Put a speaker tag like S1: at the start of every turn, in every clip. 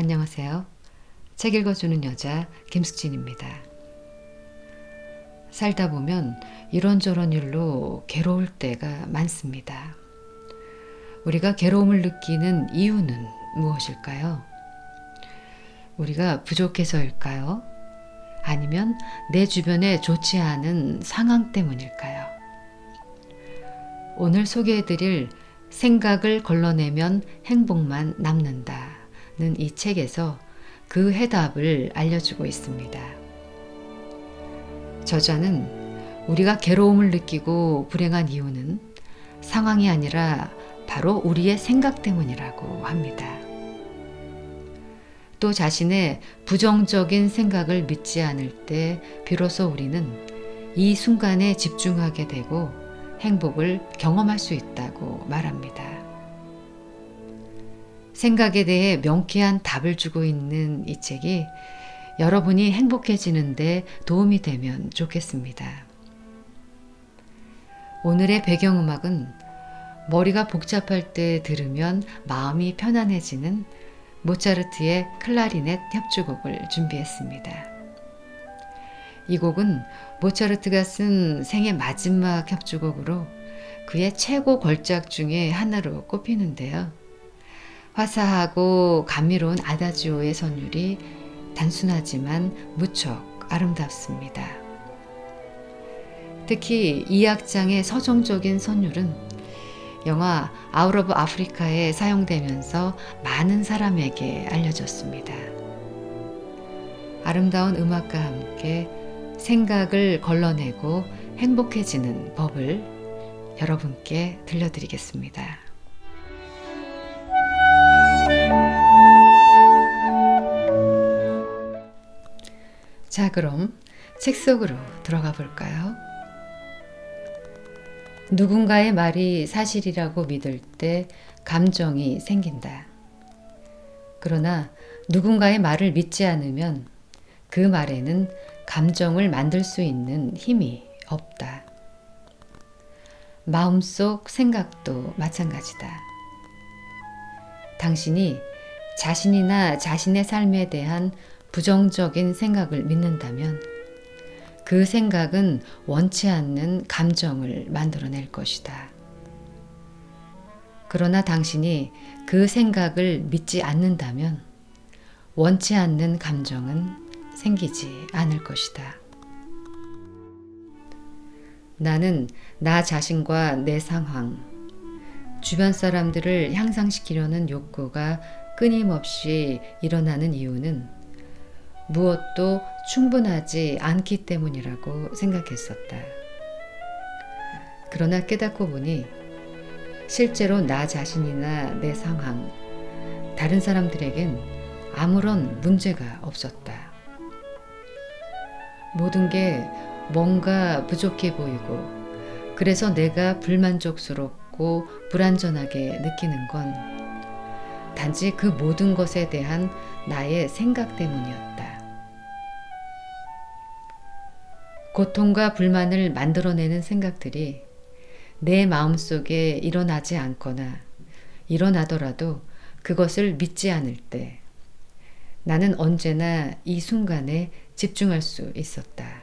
S1: 안녕하세요. 책 읽어주는 여자 김숙진입니다. 살다 보면 이런저런 일로 괴로울 때가 많습니다. 우리가 괴로움을 느끼는 이유는 무엇일까요? 우리가 부족해서일까요? 아니면 내 주변에 좋지 않은 상황 때문일까요? 오늘 소개해드릴 생각을 걸러내면 행복만 남는다는 이 책에서 그 해답을 알려주고 있습니다. 저자는 우리가 괴로움을 느끼고 불행한 이유는 상황이 아니라 바로 우리의 생각 때문이라고 합니다. 또 자신의 부정적인 생각을 믿지 않을 때 비로소 우리는 이 순간에 집중하게 되고 행복을 경험할 수 있다고 말합니다. 생각에 대해 명쾌한 답을 주고 있는 이 책이 여러분이 행복해지는데 도움이 되면 좋겠습니다. 오늘의 배경음악은 머리가 복잡할 때 들으면 마음이 편안해지는 모차르트의 클라리넷 협주곡을 준비했습니다. 이 곡은 모차르트가 쓴 생애 마지막 협주곡으로 그의 최고 걸작 중에 하나로 꼽히는데요. 화사하고 감미로운 아다지오의 선율이 단순하지만 무척 아름답습니다. 특히 이 악장의 서정적인 선율은 영화 아웃 오브 아프리카에 사용되면서 많은 사람에게 알려졌습니다. 아름다운 음악과 함께 생각을 걸러내고 행복해지는 법을 여러분께 들려드리겠습니다. 자, 그럼 책 속으로 들어가 볼까요? 누군가의 말이 사실이라고 믿을 때 감정이 생긴다. 그러나 누군가의 말을 믿지 않으면 그 말에는 감정을 만들 수 있는 힘이 없다. 마음속 생각도 마찬가지다. 당신이 자신이나 자신의 삶에 대한 부정적인 생각을 믿는다면 그 생각은 원치 않는 감정을 만들어낼 것이다. 그러나 당신이 그 생각을 믿지 않는다면 원치 않는 감정은 생기지 않을 것이다. 나는 나 자신과 내 상황, 주변 사람들을 향상시키려는 욕구가 끊임없이 일어나는 이유는 무엇도 충분하지 않기 때문이라고 생각했었다. 그러나 깨닫고 보니 실제로 나 자신이나 내 상황, 다른 사람들에겐 아무런 문제가 없었다. 모든 게 뭔가 부족해 보이고 그래서 내가 불만족스럽고 불안전하게 느끼는 건 단지 그 모든 것에 대한 나의 생각 때문이었다. 고통과 불만을 만들어내는 생각들이 내 마음속에 일어나지 않거나 일어나더라도 그것을 믿지 않을 때 나는 언제나 이 순간에 집중할 수 있었다.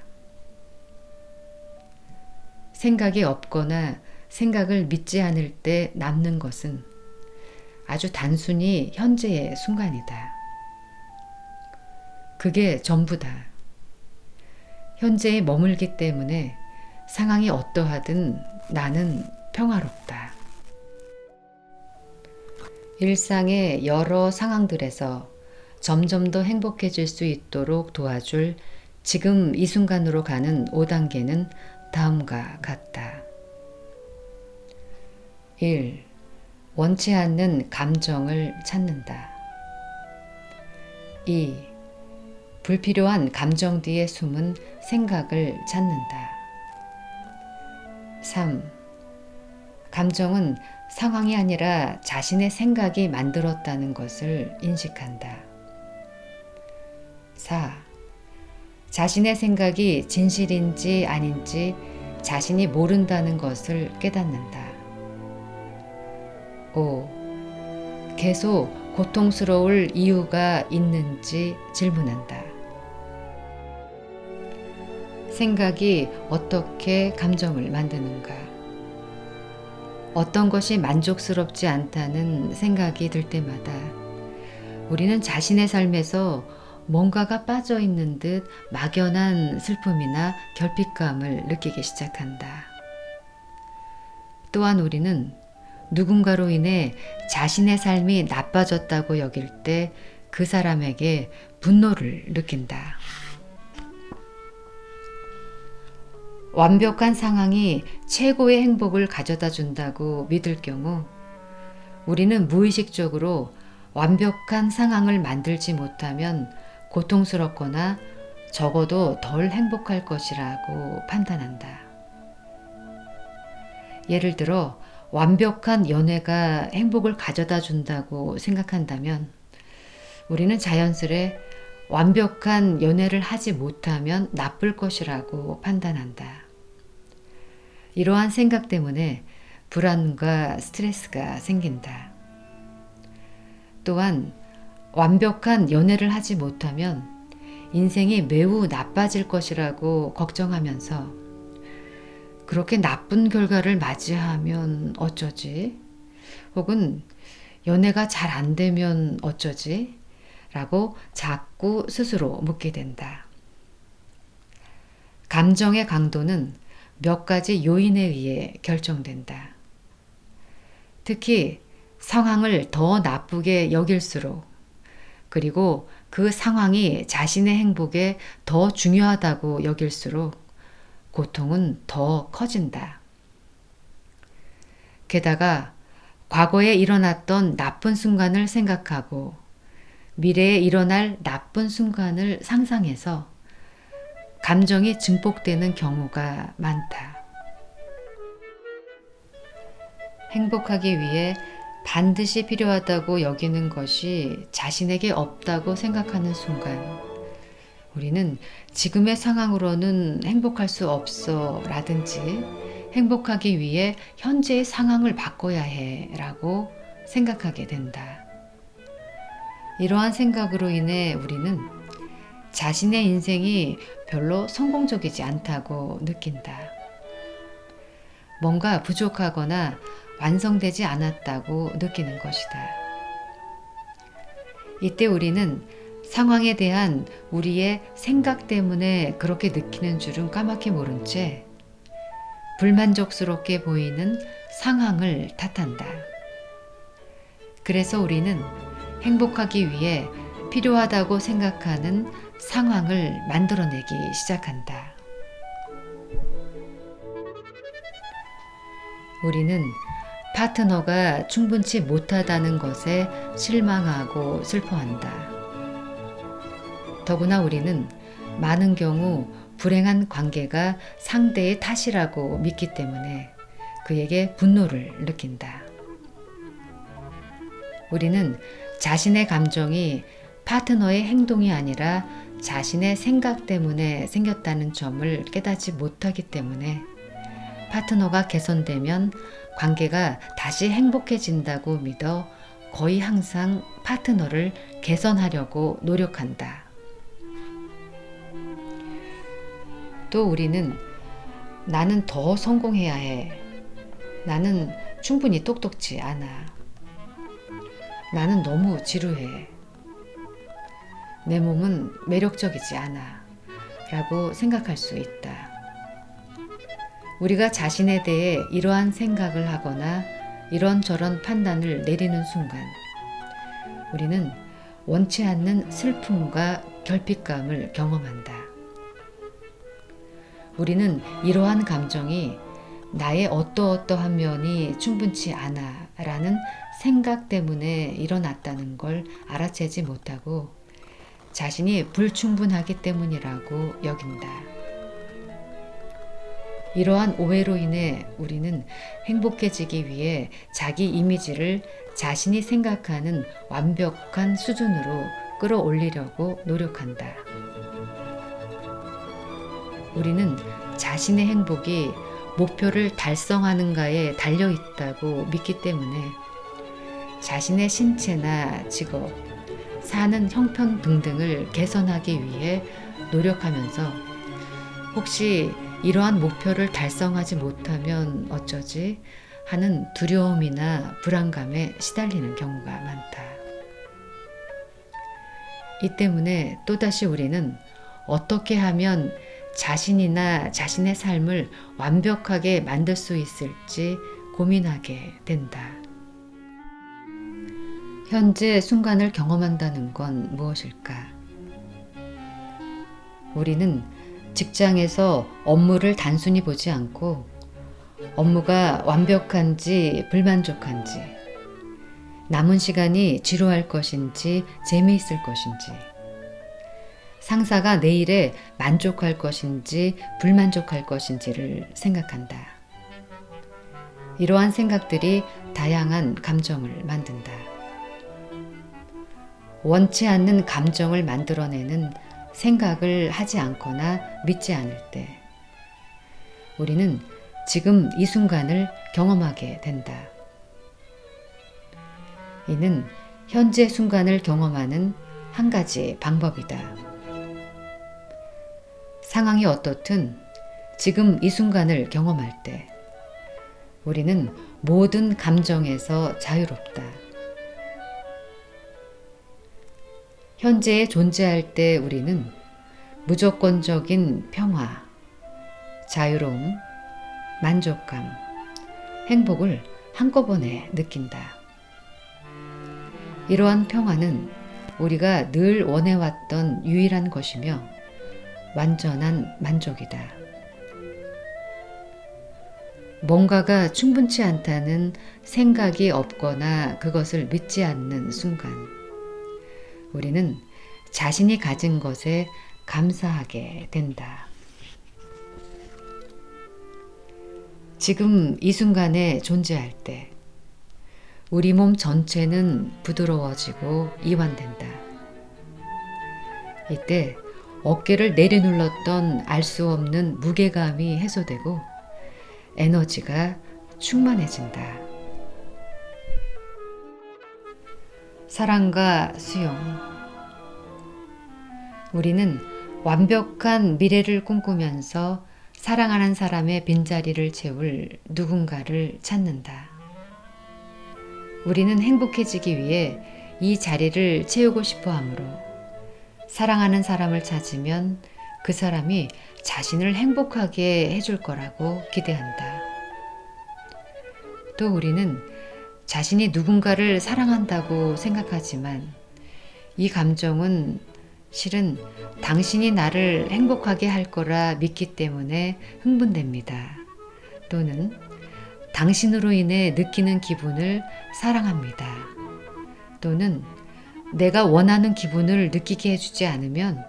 S1: 생각이 없거나 생각을 믿지 않을 때 남는 것은 아주 단순히 현재의 순간이다. 그게 전부다. 현재에 머물기 때문에 상황이 어떠하든 나는 평화롭다. 일상의 여러 상황들에서 점점 더 행복해질 수 있도록 도와줄 지금 이 순간으로 가는 5단계는 다음과 같다. 1. 원치 않는 감정을 찾는다. 2. 불필요한 감정 뒤에 숨은 생각을 찾는다. 3. 감정은 상황이 아니라 자신의 생각이 만들었다는 것을 인식한다. 4. 자신의 생각이 진실인지 아닌지 자신이 모른다는 것을 깨닫는다. 5. 계속 고통스러울 이유가 있는지 질문한다. 생각이 어떻게 감정을 만드는가? 어떤 것이 만족스럽지 않다는 생각이 들 때마다 우리는 자신의 삶에서 뭔가가 빠져 있는 듯 막연한 슬픔이나 결핍감을 느끼기 시작한다. 또한 우리는 누군가로 인해 자신의 삶이 나빠졌다고 여길 때 그 사람에게 분노를 느낀다. 완벽한 상황이 최고의 행복을 가져다 준다고 믿을 경우 우리는 무의식적으로 완벽한 상황을 만들지 못하면 고통스럽거나 적어도 덜 행복할 것이라고 판단한다. 예를 들어 완벽한 연애가 행복을 가져다 준다고 생각한다면 우리는 자연스레 완벽한 연애를 하지 못하면 나쁠 것이라고 판단한다. 이러한 생각 때문에 불안과 스트레스가 생긴다. 또한 완벽한 연애를 하지 못하면 인생이 매우 나빠질 것이라고 걱정하면서 그렇게 나쁜 결과를 맞이하면 어쩌지? 혹은 연애가 잘 안 되면 어쩌지? 라고 자꾸 스스로 묻게 된다. 감정의 강도는 몇 가지 요인에 의해 결정된다. 특히 상황을 더 나쁘게 여길수록 그리고 그 상황이 자신의 행복에 더 중요하다고 여길수록 고통은 더 커진다. 게다가 과거에 일어났던 나쁜 순간을 생각하고 미래에 일어날 나쁜 순간을 상상해서 감정이 증폭되는 경우가 많다. 행복하기 위해 반드시 필요하다고 여기는 것이 자신에게 없다고 생각하는 순간 우리는 지금의 상황으로는 행복할 수 없어 라든지 행복하기 위해 현재의 상황을 바꿔야 해 라고 생각하게 된다. 이러한 생각으로 인해 우리는 자신의 인생이 별로 성공적이지 않다고 느낀다. 뭔가 부족하거나 완성되지 않았다고 느끼는 것이다. 이때 우리는 상황에 대한 우리의 생각 때문에 그렇게 느끼는 줄은 까맣게 모른 채 불만족스럽게 보이는 상황을 탓한다. 그래서 우리는 행복하기 위해 필요하다고 생각하는 상황을 만들어내기 시작한다. 우리는 파트너가 충분치 못하다는 것에 실망하고 슬퍼한다. 더구나 우리는 많은 경우 불행한 관계가 상대의 탓이라고 믿기 때문에 그에게 분노를 느낀다. 우리는 자신의 감정이 파트너의 행동이 아니라 자신의 생각 때문에 생겼다는 점을 깨닫지 못하기 때문에 파트너가 개선되면 관계가 다시 행복해진다고 믿어 거의 항상 파트너를 개선하려고 노력한다. 또 우리는 나는 더 성공해야 해. 나는 충분히 똑똑지 않아. 나는 너무 지루해. 내 몸은 매력적이지 않아. 라고 생각할 수 있다. 우리가 자신에 대해 이러한 생각을 하거나 이런저런 판단을 내리는 순간 우리는 원치 않는 슬픔과 결핍감을 경험한다. 우리는 이러한 감정이 나의 어떠어떠한 면이 충분치 않아 라는 생각 때문에 일어났다는 걸 알아채지 못하고 자신이 불충분하기 때문이라고 여긴다. 이러한 오해로 인해 우리는 행복해지기 위해 자기 이미지를 자신이 생각하는 완벽한 수준으로 끌어올리려고 노력한다. 우리는 자신의 행복이 목표를 달성하는가에 달려있다고 믿기 때문에 자신의 신체나 직업, 사는 형편 등등을 개선하기 위해 노력하면서 혹시 이러한 목표를 달성하지 못하면 어쩌지 하는 두려움이나 불안감에 시달리는 경우가 많다. 이 때문에 또다시 우리는 어떻게 하면 자신이나 자신의 삶을 완벽하게 만들 수 있을지 고민하게 된다. 현재 순간을 경험한다는 건 무엇일까? 우리는 직장에서 업무를 단순히 보지 않고 업무가 완벽한지 불만족한지, 남은 시간이 지루할 것인지 재미있을 것인지, 상사가 내일에 만족할 것인지 불만족할 것인지를 생각한다. 이러한 생각들이 다양한 감정을 만든다. 원치 않는 감정을 만들어내는 생각을 하지 않거나 믿지 않을 때 우리는 지금 이 순간을 경험하게 된다. 이는 현재 순간을 경험하는 한 가지 방법이다. 상황이 어떻든 지금 이 순간을 경험할 때 우리는 모든 감정에서 자유롭다. 현재에 존재할 때 우리는 무조건적인 평화, 자유로움, 만족감, 행복을 한꺼번에 느낀다. 이러한 평화는 우리가 늘 원해왔던 유일한 것이며 완전한 만족이다. 뭔가가 충분치 않다는 생각이 없거나 그것을 믿지 않는 순간, 우리는 자신이 가진 것에 감사하게 된다. 지금 이 순간에 존재할 때 우리 몸 전체는 부드러워지고 이완된다. 이때 어깨를 내려눌렀던 알 수 없는 무게감이 해소되고 에너지가 충만해진다. 사랑과 수용. 우리는 완벽한 미래를 꿈꾸면서 사랑하는 사람의 빈자리를 채울 누군가를 찾는다. 우리는 행복해지기 위해 이 자리를 채우고 싶어 하므로 사랑하는 사람을 찾으면 그 사람이 자신을 행복하게 해줄 거라고 기대한다. 또 우리는 자신이 누군가를 사랑한다고 생각하지만 이 감정은 실은 당신이 나를 행복하게 할 거라 믿기 때문에 흥분됩니다. 또는 당신으로 인해 느끼는 기분을 사랑합니다. 또는 내가 원하는 기분을 느끼게 해주지 않으면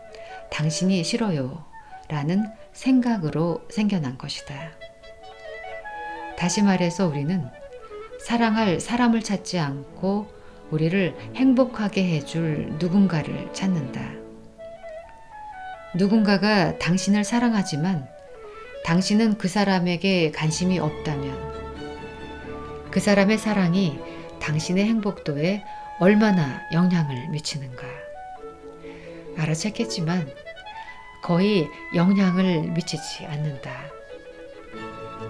S1: 당신이 싫어요 라는 생각으로 생겨난 것이다. 다시 말해서 우리는 사랑할 사람을 찾지 않고 우리를 행복하게 해줄 누군가를 찾는다. 누군가가 당신을 사랑하지만 당신은 그 사람에게 관심이 없다면 그 사람의 사랑이 당신의 행복도에 얼마나 영향을 미치는가. 알아챘겠지만 거의 영향을 미치지 않는다.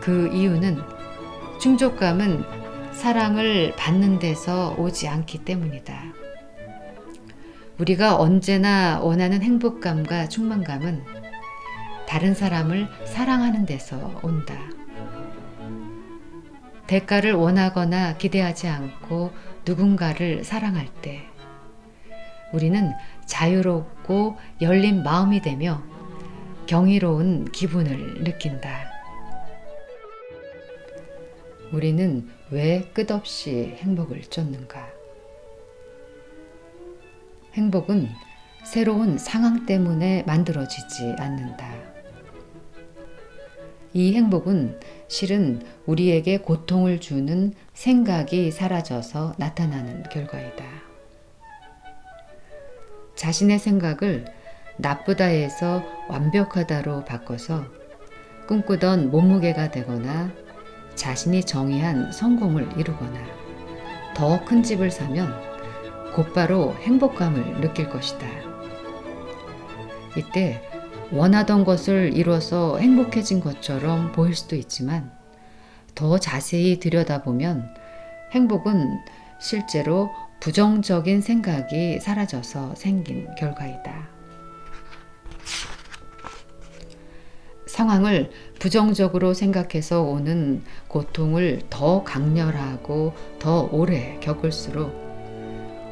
S1: 그 이유는 충족감은 사랑을 받는 데서 오지 않기 때문이다. 우리가 언제나 원하는 행복감과 충만감은 다른 사람을 사랑하는 데서 온다. 대가를 원하거나 기대하지 않고 누군가를 사랑할 때 우리는 자유롭고 열린 마음이 되며 경이로운 기분을 느낀다. 우리는 왜 끝없이 행복을 쫓는가? 행복은 새로운 상황 때문에 만들어지지 않는다. 이 행복은 실은 우리에게 고통을 주는 생각이 사라져서 나타나는 결과이다. 자신의 생각을 나쁘다에서 완벽하다로 바꿔서 꿈꾸던 몸무게가 되거나 자신이 정의한 성공을 이루거나 더 큰 집을 사면 곧바로 행복감을 느낄 것이다. 이때 원하던 것을 이뤄서 행복해진 것처럼 보일 수도 있지만 더 자세히 들여다보면 행복은 실제로 부정적인 생각이 사라져서 생긴 결과이다. 상황을 부정적으로 생각해서 오는 고통을 더 강렬하고 더 오래 겪을수록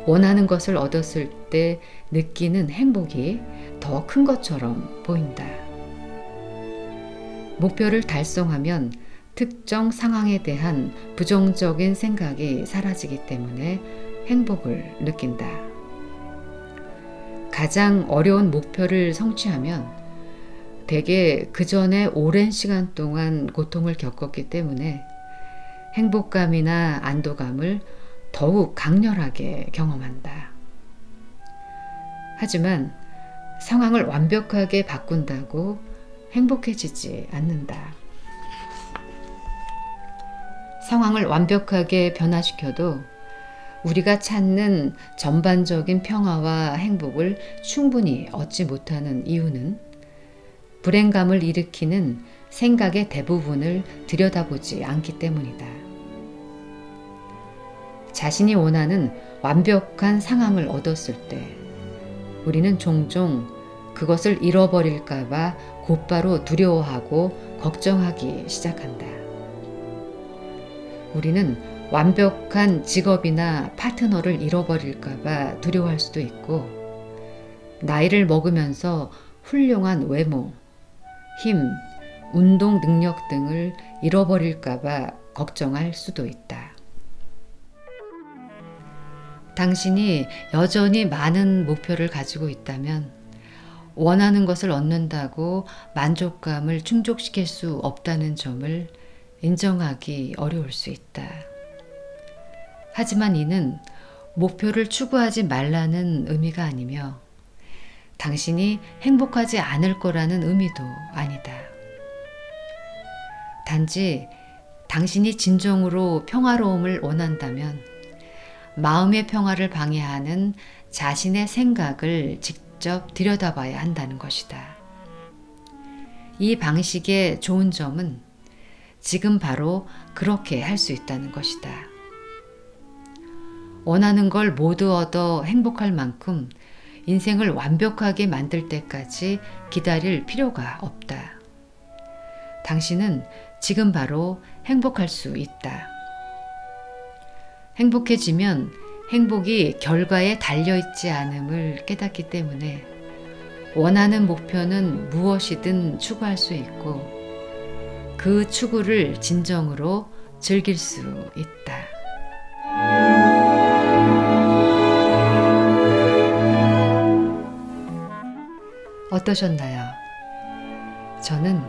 S1: 원하는 것을 얻었을 때 느끼는 행복이 더 큰 것처럼 보인다. 목표를 달성하면 특정 상황에 대한 부정적인 생각이 사라지기 때문에 행복을 느낀다. 가장 어려운 목표를 성취하면 대개 그 전에 오랜 시간 동안 고통을 겪었기 때문에 행복감이나 안도감을 더욱 강렬하게 경험한다. 하지만 상황을 완벽하게 바꾼다고 행복해지지 않는다. 상황을 완벽하게 변화시켜도 우리가 찾는 전반적인 평화와 행복을 충분히 얻지 못하는 이유는 불행감을 일으키는 생각의 대부분을 들여다보지 않기 때문이다. 자신이 원하는 완벽한 상황을 얻었을 때 우리는 종종 그것을 잃어버릴까봐 곧바로 두려워하고 걱정하기 시작한다. 우리는 완벽한 직업이나 파트너를 잃어버릴까봐 두려워할 수도 있고, 나이를 먹으면서 훌륭한 외모, 힘, 운동 능력 등을 잃어버릴까봐 걱정할 수도 있다. 당신이 여전히 많은 목표를 가지고 있다면 원하는 것을 얻는다고 만족감을 충족시킬 수 없다는 점을 인정하기 어려울 수 있다. 하지만 이는 목표를 추구하지 말라는 의미가 아니며 당신이 행복하지 않을 거라는 의미도 아니다. 단지 당신이 진정으로 평화로움을 원한다면 마음의 평화를 방해하는 자신의 생각을 직접 들여다봐야 한다는 것이다. 이 방식의 좋은 점은 지금 바로 그렇게 할 수 있다는 것이다. 원하는 걸 모두 얻어 행복할 만큼 인생을 완벽하게 만들 때까지 기다릴 필요가 없다. 당신은 지금 바로 행복할 수 있다. 행복해지면 행복이 결과에 달려있지 않음을 깨닫기 때문에 원하는 목표는 무엇이든 추구할 수 있고 그 추구를 진정으로 즐길 수 있다. 어떠셨나요? 저는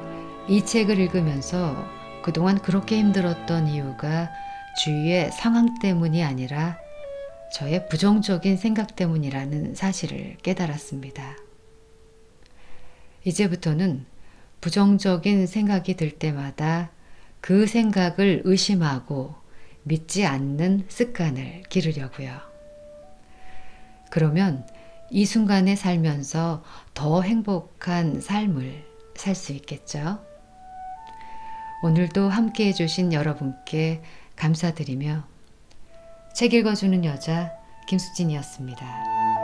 S1: 이 책을 읽으면서 그동안 그렇게 힘들었던 이유가 주위의 상황 때문이 아니라 저의 부정적인 생각 때문이라는 사실을 깨달았습니다. 이제부터는 부정적인 생각이 들 때마다 그 생각을 의심하고 믿지 않는 습관을 기르려고요. 그러면 이 순간에 살면서 더 행복한 삶을 살 수 있겠죠? 오늘도 함께 해주신 여러분께 감사드리며 책 읽어주는 여자 김수진이었습니다.